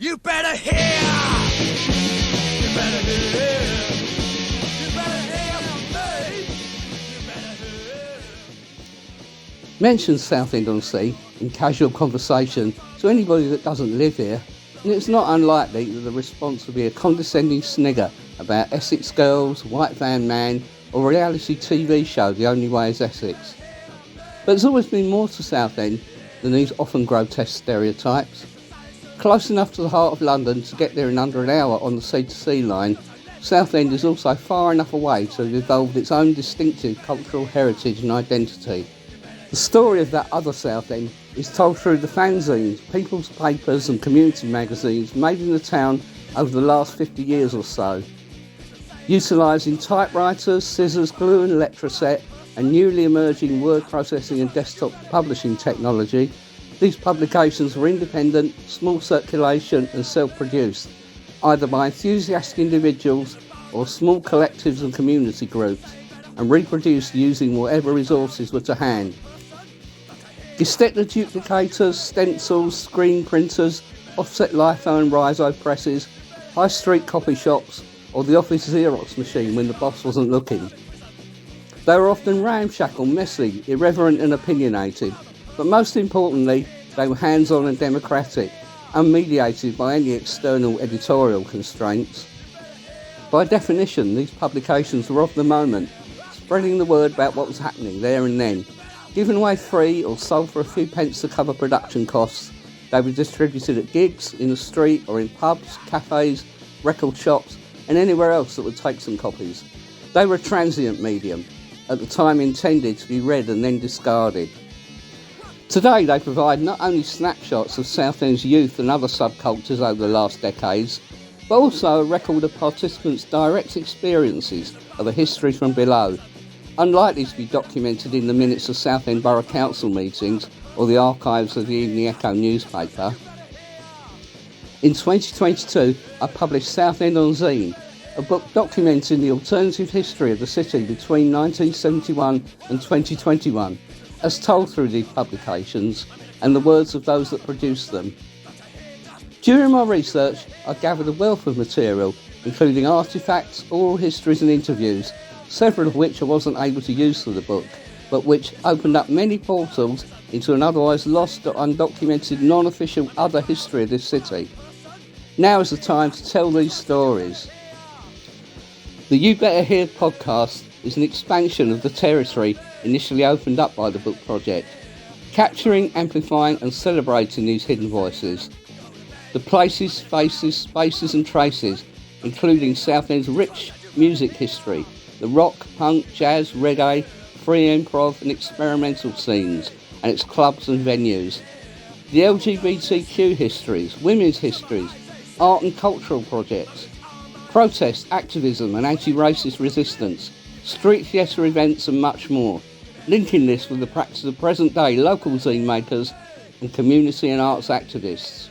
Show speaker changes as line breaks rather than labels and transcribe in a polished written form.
You better hear! You better hear! You better hear from me! You better hear!
Mention Southend-on-Sea in casual conversation to anybody that doesn't live here, and it's not unlikely that the response will be a condescending snigger about Essex Girls, White Van Man, or a reality TV show The Only Way is Essex. But there's always been more to Southend than these often grotesque stereotypes. Close enough to the heart of London to get there in under an hour on the sea-to-sea line, Southend is also far enough away to have evolved its own distinctive cultural heritage and identity. The story of that other Southend is told through the fanzines, people's papers and community magazines made in the town over the last 50 years or so. Utilising typewriters, scissors, glue and electroset and newly emerging word processing and desktop publishing technology, these publications were independent, small circulation and self-produced, either by enthusiastic individuals or small collectives and community groups, and reproduced using whatever resources were to hand. Gestetner duplicators, stencils, screen printers, offset litho and riso presses, high street copy shops, or the office Xerox machine when the boss wasn't looking. They were often ramshackle, messy, irreverent and opinionated, but most importantly, they were hands-on and democratic, unmediated by any external editorial constraints. By definition, these publications were of the moment, spreading the word about what was happening there and then. Given away free or sold for a few pence to cover production costs, they were distributed at gigs, in the street or in pubs, cafes, record shops and anywhere else that would take some copies. They were a transient medium, at the time intended to be read and then discarded. Today they provide not only snapshots of Southend's youth and other subcultures over the last decades, but also a record of participants' direct experiences of a history from below, unlikely to be documented in the minutes of Southend Borough Council meetings or the archives of the Evening Echo newspaper. In 2022, I published Southend on Zine, a book documenting the alternative history of the city between 1971 and 2021, as told through these publications and the words of those that produced them. During my research, I gathered a wealth of material, including artefacts, oral histories and interviews, several of which I wasn't able to use for the book, but which opened up many portals into an otherwise lost or undocumented non-official other history of this city. Now is the time to tell these stories. The You Better Hear podcast is an expansion of the territory initially opened up by the book project, capturing, amplifying and celebrating these hidden voices. The places, faces, spaces and traces, including Southend's rich music history, the rock, punk, jazz, reggae, free improv and experimental scenes, and its clubs and venues. The LGBTQ histories, women's histories, art and cultural projects, protest, activism and anti-racist resistance, street theatre events and much more, linking this with the practice of present-day local zine makers and community and arts activists.